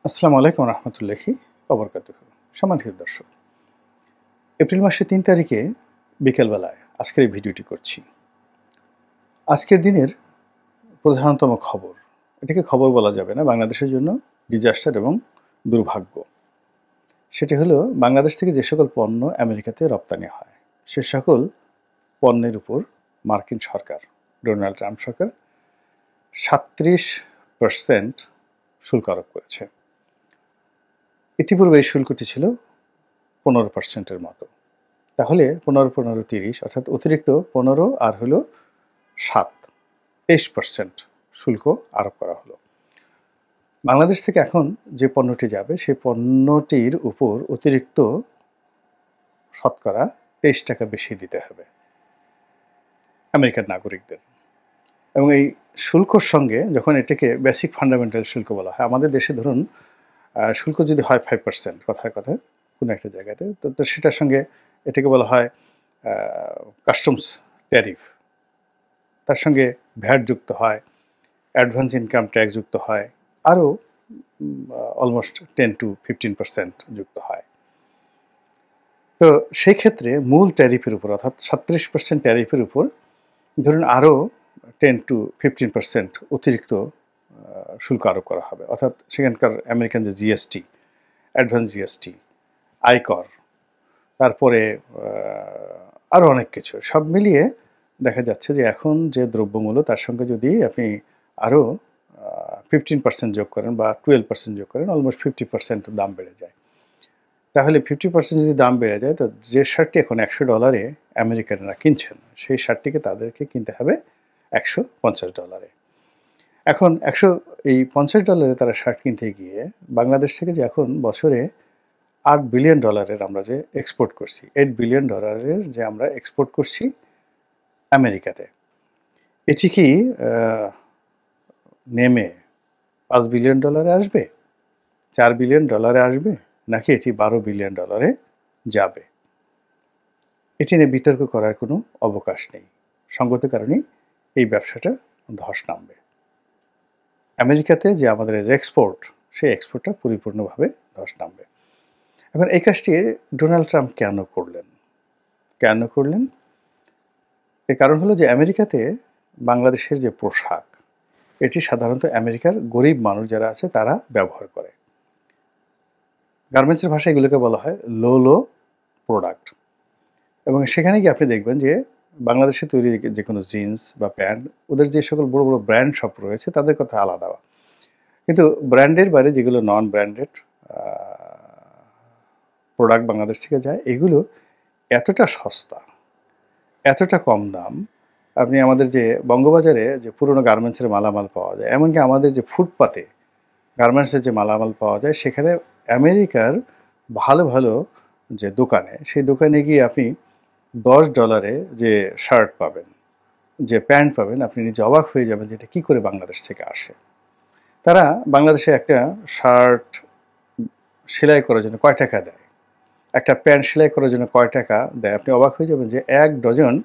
আসসালামু আলাইকুম রহমতুল্লাহি ওবরকাতুহু। সম্মানিত দর্শক, এপ্রিল মাসের ৩ তারিখে বিকেলবেলায় আজকের এই ভিডিওটি করছি। আজকের দিনের প্রধানতম খবর, এটাকে খবর বলা যাবে না, বাংলাদেশের জন্য ডিজাস্টার এবং দুর্ভাগ্য। সেটি হলো বাংলাদেশ থেকে যে সকল পণ্য আমেরিকাতে রপ্তানি হয় সে সকল পণ্যের উপর মার্কিন সরকার, ডোনাল্ড ট্রাম্প সরকার ৩৭% শুল্ক আরোপ করেছে। ইতিপূর্বে এই শুল্কটি ছিল 15%-এর মতো। তাহলে 15-15-30 অর্থাৎ অতিরিক্ত 15 আর হলো 7, 23% শুল্ক আরোপ করা হলো। বাংলাদেশ থেকে এখন যে পণ্যটি যাবে সেই পণ্যটির উপর অতিরিক্ত শতকরা 23 টাকা বেশি দিতে হবে আমেরিকার নাগরিকদের। এবং এই শুল্কর সঙ্গে যখন এটাকে বেসিক ফান্ডামেন্টাল শুল্ক বলা হয়, আমাদের দেশে ধরুন শুল্ক যদি হয় 5% কথায় কথায় কোনো একটা জায়গাতে, তো সেটার সঙ্গে এটাকে বলা হয় কাস্টমস ট্যারিফ, তার সঙ্গে ভ্যাট যুক্ত হয়, অ্যাডভান্স ইনকাম ট্যাক্স যুক্ত হয়, আরও অলমোস্ট 10-15% যুক্ত হয়। তো সেই ক্ষেত্রে মূল ট্যারিফের উপর অর্থাৎ 37% ট্যারিফের উপর ধরুন আরও 10-15% অতিরিক্ত শুল্ক আরোপ করা হবে। অর্থাৎ সেখানকার আমেরিকান যে জিএসটি, অ্যাডভান্স জিএসটি, আয়কর, তারপরে আরও অনেক কিছু সব মিলিয়ে দেখা যাচ্ছে যে এখন যে দ্রব্যমূল্য তার সঙ্গে যদি আপনি আরও 15% যোগ করেন বা 12% যোগ করেন, অলমোস্ট 50% দাম বেড়ে যায়। তাহলে 50% যদি দাম বেড়ে যায়, তো যে শার্টটি এখন $100 আমেরিকানরা কিনছেন সেই শার্টটিকে তাদেরকে কিনতে হবে $150। এখন এই $50 তারা শার্ট কিনতে গিয়ে বাংলাদেশ থেকে যে এখন বছরে $8 বিলিয়ন আমরা যে এক্সপোর্ট করছি, $8 বিলিয়ন যে আমরা এক্সপোর্ট করছি আমেরিকাতে, এটি কি নেমে $5 বিলিয়ন আসবে, $4 বিলিয়ন আসবে, নাকি এটি $12 বিলিয়ন যাবে? এটি নিয়ে বিতর্ক করার কোনো অবকাশ নেই। সঙ্গত কারণেই এই ব্যবসাটা ধস নামবে। আমেরিকাতে যে আমাদের এক্সপোর্ট, সেই এক্সপোর্টটা পরিপূর্ণভাবে ধস নামবে। এখন এই কাজটি ডোনাল্ড ট্রাম্প কেন করলেন? এর কারণ হলো যে আমেরিকাতে বাংলাদেশের যে পোশাক, এটি সাধারণত আমেরিকার গরিব মানুষ যারা আছে তারা ব্যবহার করে। গার্মেন্টসের ভাষায় এগুলোকে বলা হয় লো প্রোডাক্ট। এবং সেখানে গিয়ে আপনি দেখবেন যে বাংলাদেশে তৈরি যে কোনো জিন্স বা প্যান্ট, ওদের যে সকল বড় বড় ব্র্যান্ড শপ রয়েছে তাদের কথা আলাদা, কিন্তু ব্র্যান্ডের বাইরে যেগুলো নন ব্র্যান্ডেড প্রোডাক্ট বাংলাদেশ থেকে যায়, এগুলো এতটা সস্তা, এতটা কম দাম। আপনি আমাদের যে বঙ্গবাজারে যে পুরনো গার্মেন্টসের মালামাল পাওয়া যায়, এমনকি আমাদের যে ফুটপাতে গার্মেন্টসের যে মালামাল পাওয়া যায়, সেখানে আমেরিকার ভালো ভালো যে দোকানে, সেই দোকানে গিয়ে আপনি $10 যে শার্ট পাবেন, যে প্যান্ট পাবেন, আপনি নিজে অবাক হয়ে যাবেন যে এটা কী করে বাংলাদেশ থেকে আসে। তারা বাংলাদেশে একটা শার্ট সেলাই করার জন্য কয় টাকা দেয়, একটা প্যান্ট সেলাই করার জন্য কয় টাকা দেয়, আপনি অবাক হয়ে যাবেন যে 1 ডজন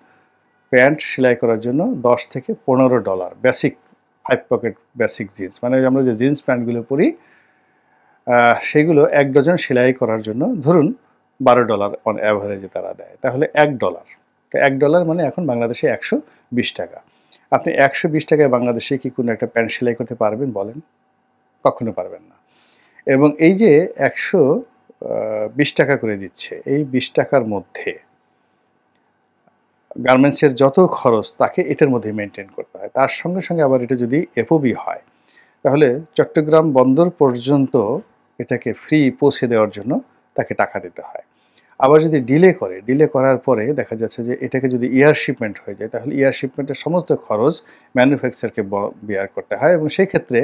প্যান্ট সেলাই করার জন্য $10-15 বেসিক 5 পকেট বেসিক জিন্স, মানে আমরা যে জিন্স প্যান্টগুলো পরি সেগুলো 1 ডজন সেলাই করার জন্য ধরুন $12 অন অ্যাভারেজে তারা দেয়। তাহলে $1, তো $1 মানে এখন বাংলাদেশে 120 টাকা। আপনি 120 টাকায় বাংলাদেশে কি কোনো একটা প্যান্ট সেলাই করতে পারবেন বলেন? কখনো পারবেন না। এবং এই যে 120 টাকা করে দিচ্ছে, এই 20 টাকার মধ্যে গার্মেন্টসের যত খরচ তাকে এটার মধ্যে মেনটেন করতে হয়। তার সঙ্গে সঙ্গে আবার এটা যদি এফওবি হয়, তাহলে চট্টগ্রাম বন্দর পর্যন্ত এটাকে ফ্রি পৌঁছে দেওয়ার জন্য তাকে টাকা দিতে হয়। আবার যদি ডিলে করার পরে দেখা যাচ্ছে যে এটাকে যদি এয়ার শিপমেন্ট হয়ে যায়, তাহলে এয়ার শিপমেন্টের সমস্ত খরচ ম্যানুফ্যাকচারকে বিয়ার করতে হয়। এবং সেই ক্ষেত্রে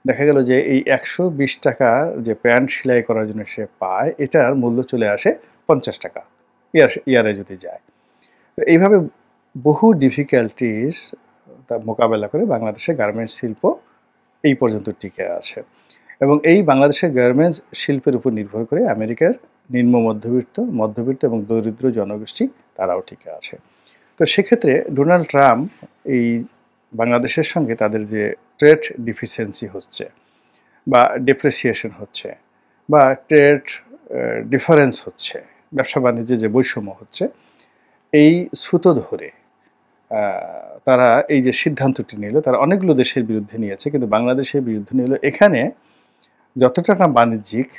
দেখা গেল যে এই 120 টাকা যে প্যান্ট সেলাই করার জন্য সে পায়, এটার মূল্য চলে আসে 50 টাকা ইয়ারে যদি যায়। তো এইভাবে বহু ডিফিকাল্টিস মোকাবেলা করে বাংলাদেশের গার্মেন্টস শিল্প এই পর্যন্ত টিকে আছে। এবং এই বাংলাদেশের গার্মেন্টস শিল্পের উপর নির্ভর করে আমেরিকার নিম্ন মধ্যবিত্ত এবং দরিদ্র জনগোষ্ঠী তারাও টিকে আছে। তো সেক্ষেত্রে ডোনাল্ড ট্রাম্প এই বাংলাদেশের সঙ্গে তাদের যে ট্রেড ডিফিসিয়েন্সি হচ্ছে, বা ডেপ্রিসিয়েশন হচ্ছে বা ট্রেড ডিফারেন্স হচ্ছে, ব্যবসা বাণিজ্যে যে বৈষম্য হচ্ছে, এই সুতো ধরে তারা এই যে সিদ্ধান্তটি নিল, তারা অনেকগুলো দেশের বিরুদ্ধে নিয়েছে, কিন্তু বাংলাদেশের বিরুদ্ধে নিল এখানে যতটা না বাণিজ্যিক,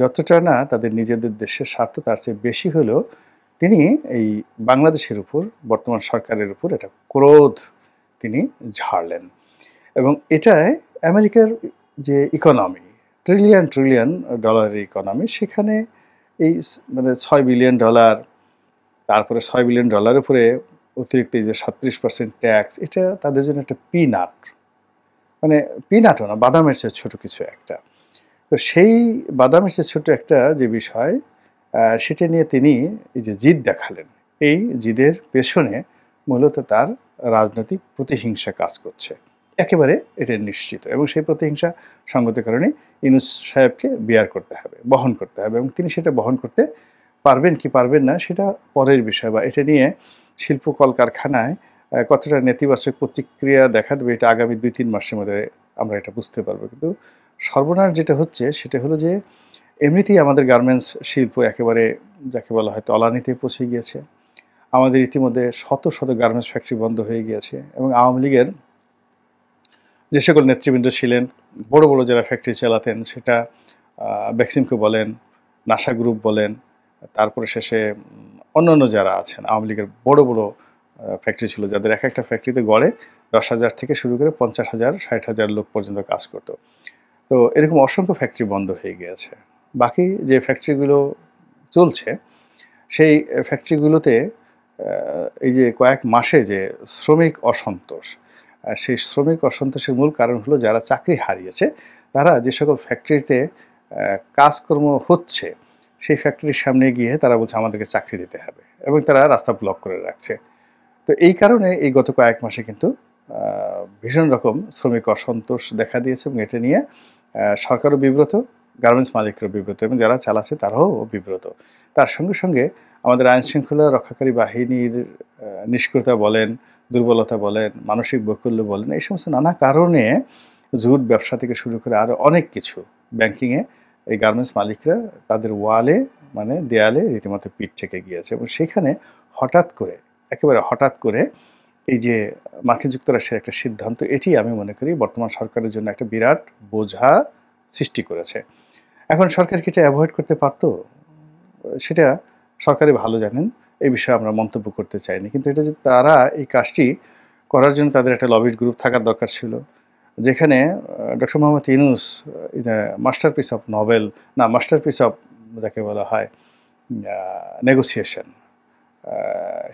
যতটা না তাদের নিজেদের দেশের স্বার্থ, তার চেয়ে বেশি হলেও তিনি এই বাংলাদেশের উপর, বর্তমান সরকারের উপর একটা ক্রোধ তিনি ঝাড়লেন। এবং এটায় আমেরিকার যে ইকোনমি, ট্রিলিয়ন ট্রিলিয়ন ডলারের ইকোনমি, সেখানে এই মানে $6 বিলিয়ন, তারপরে $6 বিলিয়ন উপরে অতিরিক্ত এই যে 37% ট্যাক্স, এটা তাদের জন্য একটা পিনাট, মানে পিনাটও না, বাদামের চেয়ে ছোট কিছু একটা। তো সেই বাদামের চেয়ে ছোট একটা যে বিষয়, সেটা নিয়ে তিনি এই যে জিদ দেখালেন, এই জিদের পেছনে মূলত তার রাজনৈতিক প্রতিহিংসা কাজ করছে, একেবারে এটা নিশ্চিত। এবং সেই প্রতিহিংসা সঙ্গত কারণে ইউনূস সাহেবকে বিয়ার করতে হবে, বহন করতে হবে, এবং তিনি সেটা বহন করতে পারবেন কি পারবেন না সেটা পরের বিষয়, বা এটা নিয়ে শিল্প কলকারখানায় কতটা নেতিবাচক প্রতিক্রিয়া দেখা দেবে এটা আগামী 2-3 মাসের মধ্যে আমরা এটা বুঝতে পারবো। কিন্তু সর্বনাশ যেটা হচ্ছে সেটা হলো যে এমনিতেই আমাদের গার্মেন্টস শিল্প একেবারে যাকে বলা হয় তলানিতে পৌঁছে গিয়েছে। আমাদের ইতিমধ্যে শত শত গার্মেন্টস ফ্যাক্টরি বন্ধ হয়ে গিয়েছে, এবং আওয়ামী লীগের যে সকল নেতৃবৃন্দ ছিলেন, বড় বড় যারা ফ্যাক্টরি চালাতেন, সেটা বেক্সিমকো বলেন, নাসা গ্রুপ বলেন, তারপরে শেষে অন্যান্য যারা আছেন আওয়ামী লীগের বড় বড় ফ্যাক্টরি ছিল, যাদের এক একটা ফ্যাক্টরিতে গড়ে 10,000 থেকে শুরু করে 50,000 60,000 লোক পর্যন্ত কাজ করতো। তো এরকম অসংখ্য ফ্যাক্টরি বন্ধ হয়ে গিয়েছে। বাকি যে ফ্যাক্টরিগুলো চলছে, সেই ফ্যাক্টরিগুলোতে এই যে কয়েক মাসে যে শ্রমিক অসন্তোষ, সেই শ্রমিক অসন্তোষের মূল কারণ হলো যারা চাকরি হারিয়েছে, তারা যে সকল ফ্যাক্টরিতে কাজকর্ম হচ্ছে, সেই ফ্যাক্টরির সামনে গিয়ে তারা বলছে আমাদেরকে চাকরি দিতে হবে, এবং তারা রাস্তা ব্লক করে রাখছে। তো এই কারণে এই গত কয়েক মাসে কিন্তু ভীষণ রকম শ্রমিক অসন্তোষ দেখা দিয়েছে, এবং এটা নিয়ে সরকারও বিব্রত, গার্মেন্টস মালিকরাও বিব্রত, এবং যারা চালাচ্ছে তারাও বিব্রত। তার সঙ্গে সঙ্গে আমাদের আইনশৃঙ্খলা রক্ষাকারী বাহিনীর নিষ্ক্রিয়তা বলেন, দুর্বলতা বলেন, মানসিক বৈকল্য বলেন, এই সমস্ত নানা কারণে জুট ব্যবসা থেকে শুরু করে আরও অনেক কিছু, ব্যাংকিংয়ে এই গার্মেন্টস মালিকরা তাদের ওয়ালে, মানে দেয়ালে রীতিমতো পিঠ থেকে গিয়েছে। এবং সেখানে হঠাৎ করে, একেবারে হঠাৎ করে এই যে মার্কিন যুক্তরাষ্ট্রের একটা সিদ্ধান্ত, এটি আমি মনে করি বর্তমান সরকারের জন্য একটা বিরাট বোঝা সৃষ্টি করেছে। এখন সরকার কি এটা অ্যাভয়েড করতে পারতো? সেটা সরকারই ভালো জানেন, এই বিষয়ে আমরা মন্তব্য করতে চাইনি। কিন্তু এটা যে তারা এই কাজটি করার জন্য তাদের একটা লবিস্ট গ্রুপ থাকার দরকার ছিল, যেখানে doctor Mohammad Yunus is a masterpiece of novel, না মাস্টারপিস অফ যাকে বলা হয় negotiation,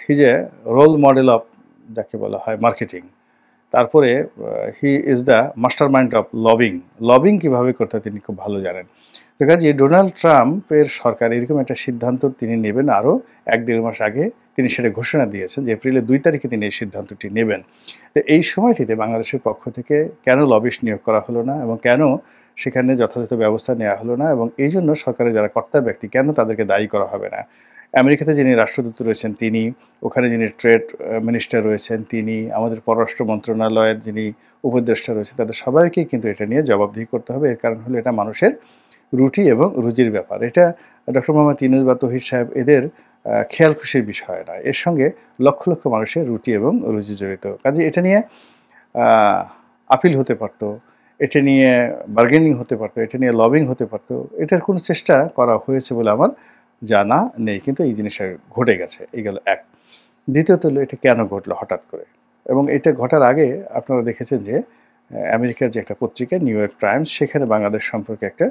he is a role model of যাকে বলা হয় মার্কেটিং। তারপরে he is the mastermind of lobbying, lobbying কীভাবে করতে তিনি খুব ভালো জানেন। তো কাজে ডোনাল্ড ট্রাম্পের সরকার এরকম একটা সিদ্ধান্ত তিনি নেবেন আরও 1-1.5 মাস আগে তিনি সেটা ঘোষণা দিয়েছেন যে এপ্রিলের 2 তারিখে তিনি এই সিদ্ধান্তটি নেবেন। তো এই সময়টিতে বাংলাদেশের পক্ষ থেকে কেন লবিস্ট নিয়োগ করা হলো না, এবং কেন সেখানে যথাযথ ব্যবস্থা নেওয়া হলো না, এবং এই জন্য সরকারের যারা কর্তা ব্যক্তি কেন তাদেরকে দায়ী করা হবে না? আমেরিকাতে যিনি রাষ্ট্রদূত রয়েছেন তিনি, ওখানে যিনি ট্রেড মিনিস্টার রয়েছেন তিনি, আমাদের পররাষ্ট্র মন্ত্রণালয়ের যিনি উপদেষ্টা রয়েছেন, তাদের সবাইকেই কিন্তু এটা নিয়ে জবাবদিহি করতে হবে। এর কারণ হলো এটা মানুষের রুটি এবং রুজির ব্যাপার। এটা ডক্টর মোহাম্মদ ইউনূস বা তৌহিদ সাহেব এদের খেয়াল খুশির বিষয় নয়, এর সঙ্গে লক্ষ লক্ষ মানুষের রুটি এবং রুজি জড়িত। কাজে এটা নিয়ে আপিল হতে পারতো, এটা নিয়ে বার্গেনিং হতে পারতো, এটা নিয়ে লবিং হতে পারতো। এটার কোনো চেষ্টা করা হয়েছে বলে আমার জানা নেই, কিন্তু এই জিনিসটা ঘটে গেছে। এই গেল এক। দ্বিতীয়ত হলো এটা কেন ঘটলো হঠাৎ করে, এবং এটা ঘটার আগে আপনারা দেখেছেন যে আমেরিকার যে একটা পত্রিকা নিউ ইয়র্ক টাইমস, সেখানে বাংলাদেশ সম্পর্কে একটা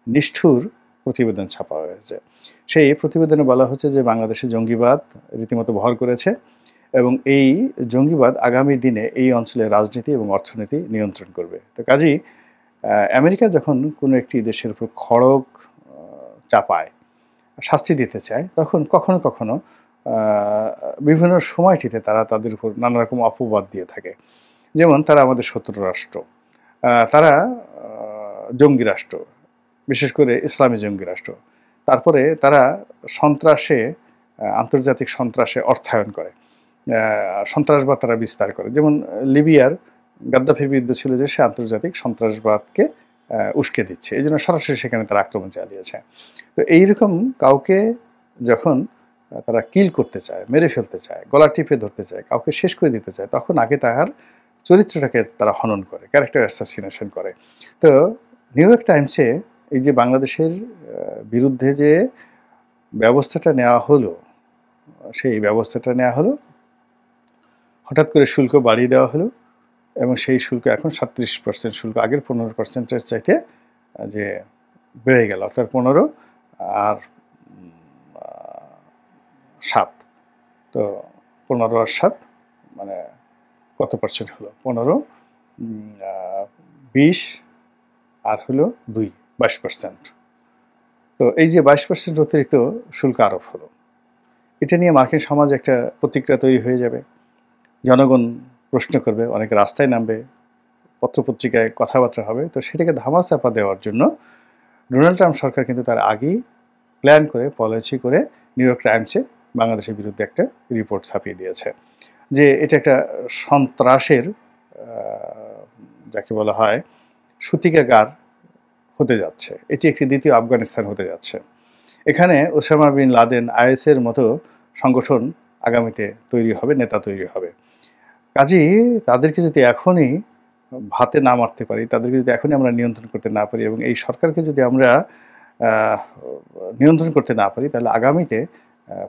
নিষ্ঠুর প্রতিবেদন ছাপা হয়েছে। সেই প্রতিবেদনে বলা হচ্ছে যে বাংলাদেশে জঙ্গিবাদ রীতিমতো ভর করেছে, এবং এই জঙ্গিবাদ আগামী দিনে এই অঞ্চলের রাজনীতি এবং অর্থনীতি নিয়ন্ত্রণ করবে। তো কাজেই আমেরিকা যখন কোনো একটি দেশের উপর খড়গ চাপায়, শাস্তি দিতে চায়, তখন কখনো কখনো বিভিন্ন সময়টিতে তারা তাদের উপর নানা রকম অপবাদ দিয়ে থাকে। যেমন তারা আমাদের শত্রু রাষ্ট্র, তারা জঙ্গি রাষ্ট্র, বিশেষ করে ইসলামী জঙ্গি রাষ্ট্র। তারপরে তারা সন্ত্রাসে, আন্তর্জাতিক সন্ত্রাসে অর্থায়ন করে, সন্ত্রাসবাদ তারা বিস্তার করে। যেমন লিবিয়ার গাদ্দাফির বিরুদ্ধে ছিল যে সে আন্তর্জাতিক সন্ত্রাসবাদকে উস্কে দিচ্ছে, এই জন্য সরাসরি সেখানে তারা আক্রমণ চালিয়েছে। তো এইরকম কাউকে যখন তারা কিল করতে চায়, মেরে ফেলতে চায়, গলা টিপে ধরতে চায়, কাউকে শেষ করে দিতে চায়, তখন আগে তাহার চরিত্রটাকে তারা হনন করে, ক্যারেক্টার অ্যাসাসিনেশন করে। তো নিউ ইয়র্ক টাইমসে এই যে বাংলাদেশের বিরুদ্ধে যে ব্যবস্থাটা নেওয়া হলো, সেই ব্যবস্থাটা নেওয়া হলো, হঠাৎ করে শুল্ক বাড়িয়ে দেওয়া হলো এবং সেই শুল্ক এখন 37% শুল্ক, আগের 15%-এর চাইতে যে বেড়ে গেল, অর্থাৎ 15 আর 7, তো 15 আর 7 মানে কত পার্সেন্ট হলো? 15, 20 আর হলো 2, 22%। তো এই যে 22% অতিরিক্ত শুল্ক আরোপ হলো, এটা নিয়ে মার্কিন সমাজে একটা প্রতিক্রিয়া তৈরি হয়ে যাবে। জনগণ প্রশ্ন করবে, অনেকে রাস্তায় নামবে, পত্রপত্রিকায় কথাবার্তা হবে। তো সেটাকে ধামাচাপা দেওয়ার জন্য ডোনাল্ড ট্রাম্প সরকার কিন্তু তার আগেই প্ল্যান করে, পলিসি করে নিউ ইয়র্ক টাইমসে বাংলাদেশের বিরুদ্ধে একটা রিপোর্ট ছাপিয়ে দিয়েছে যে এটা একটা সন্ত্রাসের যাকে বলা হয় সূতিকাগার হতে যাচ্ছে, এটি একটি দ্বিতীয় আফগানিস্তান হতে যাচ্ছে। এখানে ওসামা বিন লাদেন, আইএসের মতো সংগঠন আগামীতে তৈরি হবে, নেতা তৈরি হবে। কাজেই তাদেরকে যদি এখনই ভাতে না মারতে পারি, তাদেরকে যদি এখনই আমরা নিয়ন্ত্রণ করতে না পারি এবং এই সরকারকে যদি আমরা নিয়ন্ত্রণ করতে না পারি, তাহলে আগামীতে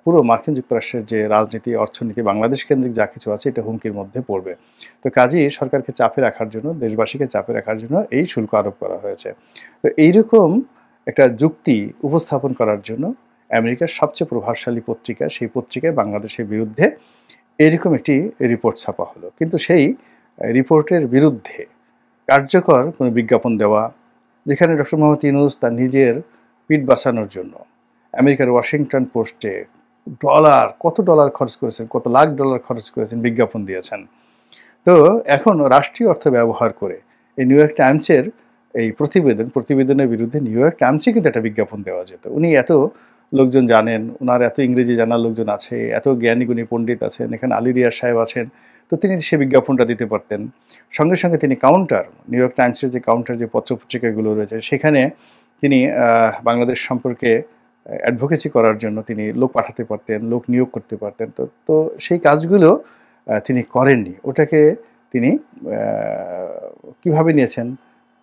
পুরো মার্কিন যুক্তরাষ্ট্রের যে রাজনীতি, অর্থনীতি, বাংলাদেশ কেন্দ্রিক যা কিছু আছে এটা হুমকির মধ্যে পড়বে। তো কাজেই সরকারকে চাপে রাখার জন্য, দেশবাসীকে চাপে রাখার জন্য এই শুল্ক আরোপ করা হয়েছে। তো এইরকম একটা যুক্তি উপস্থাপন করার জন্য আমেরিকার সবচেয়ে প্রভাবশালী পত্রিকা, সেই পত্রিকায় বাংলাদেশের বিরুদ্ধে এরকম একটি রিপোর্ট ছাপা হলো। কিন্তু সেই রিপোর্টের বিরুদ্ধে কার্যকর কোনো বিজ্ঞাপন দেওয়া, যেখানে ডক্টর মোহাম্মদ ইউনূস তার নিজের পিঠ বাঁচানোর জন্য আমেরিকার ওয়াশিংটন পোস্টে কত ডলার খরচ করেছেন, কত লাখ ডলার খরচ করেছেন, বিজ্ঞাপন দিয়েছেন। তো এখন রাষ্ট্রীয় অর্থ ব্যবহার করে এই নিউ ইয়র্ক টাইমসের এই প্রতিবেদনের বিরুদ্ধে নিউ ইয়র্ক টাইমসে কিন্তু একটা বিজ্ঞাপন দেওয়া যেত। উনি এত লোকজন জানেন, ওনার এত ইংরেজি জানার লোকজন আছে, এত জ্ঞানী গুণী পণ্ডিত আছেন, এখানে আলী রিয়াজ সাহেব আছেন, তো তিনি সে বিজ্ঞাপনটা দিতে পারতেন। সঙ্গে সঙ্গে তিনি কাউন্টার, নিউ ইয়র্ক টাইমসের যে কাউন্টার, যে পত্রপত্রিকাগুলো রয়েছে, সেখানে তিনি বাংলাদেশ সম্পর্কে অ্যাডভোকেসি করার জন্য তিনি লোক পাঠাতে পারতেন, লোক নিয়োগ করতে পারতেন। তো সেই কাজগুলো তিনি করেননি। ওটাকে তিনি কিভাবে নিয়েছেন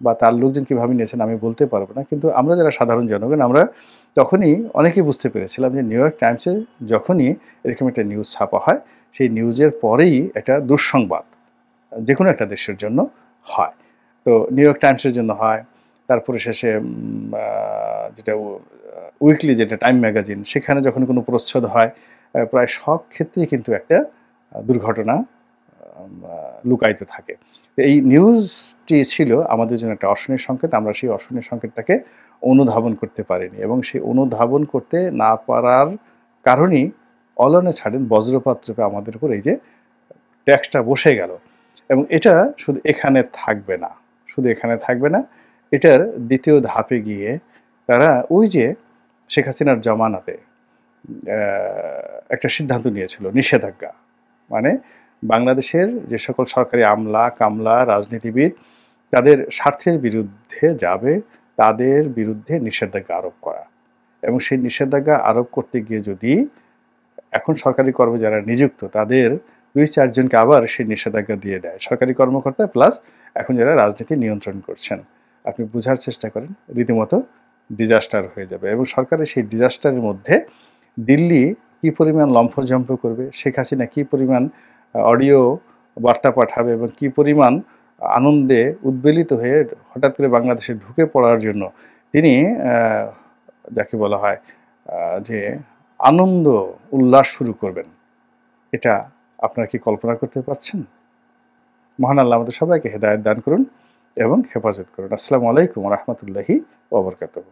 বা তার লোকজন কীভাবে নিয়েছেন আমি বলতে পারবো না, কিন্তু আমরা যারা সাধারণ জনগণ, আমরা তখনই অনেকেই বুঝতে পেরেছিলাম যে নিউ ইয়র্ক টাইমসে যখনই এরকম একটা নিউজ ছাপা হয়, সেই নিউজের পরেই একটা দুঃসংবাদ যে কোনো একটা দেশের জন্য হয়। তো নিউ ইয়র্ক টাইমসের জন্য হয়, তারপরে শেষে যেটা উইকলি, যেটা টাইম ম্যাগাজিন, সেখানে যখন কোনো প্রচ্ছদ হয়, প্রায় সব ক্ষেত্রেই কিন্তু একটা দুর্ঘটনা লুকায়িত থাকে। এই নিউজটি ছিল আমাদের জন্য একটা অশনির সংকেত। আমরা সেই অশনির সংকেতটাকে অনুধাবন করতে পারিনি এবং সেই অনুধাবন করতে না পারার কারণেই অলনে ছাড়েন বজ্রপাত রূপে আমাদের উপর এই যে ট্যাক্সটা বসে গেল। এবং এটা শুধু এখানে থাকবে না, এটার দ্বিতীয় ধাপে গিয়ে তারা ওই যে শেখ হাসিনার জমানাতে একটা সিদ্ধান্ত নিয়েছিল, নিষেধাজ্ঞা, মানে বাংলাদেশের যে সকল সরকারি আমলা কামলা, রাজনীতিবিদ তাদের স্বার্থের বিরুদ্ধে যাবে, তাদের বিরুদ্ধে নিষেধাজ্ঞা আরোপ করা। এবং সেই নিষেধাজ্ঞা আরোপ করতে গিয়ে যদি এখন সরকারি কর্মে যারা নিযুক্ত তাদের 2-4 জনকে আবার সেই নিষেধাজ্ঞা দিয়ে দেয়, সরকারি কর্মকর্তা প্লাস এখন যারা রাজনীতি নিয়ন্ত্রণ করছেন, আপনি বোঝার চেষ্টা করেন, রীতিমতো ডিজাস্টার হয়ে যাবে। এবং সরকারের সেই ডিজাস্টারের মধ্যে দিল্লি কী পরিমাণ লম্ফঝম্প করবে, শেখ হাসিনা কী পরিমাণ অডিও বার্তা পাঠাবে এবং কী পরিমাণ আনন্দে উদ্বেলিত হয়ে হঠাৎ করে বাংলাদেশে ঢুকে পড়ার জন্য তিনি যাকে বলা হয় যে আনন্দ উল্লাস শুরু করবেন, এটা আপনারা কি কল্পনা করতে পারছেন? মহান আল্লাহ আমাদের সবাইকে হেদায়েত দান করুন এবং হেফাজত করুন। আসসালামু আলাইকুম ওয়া রাহমাতুল্লাহি ওয়া বারাকাতুহু।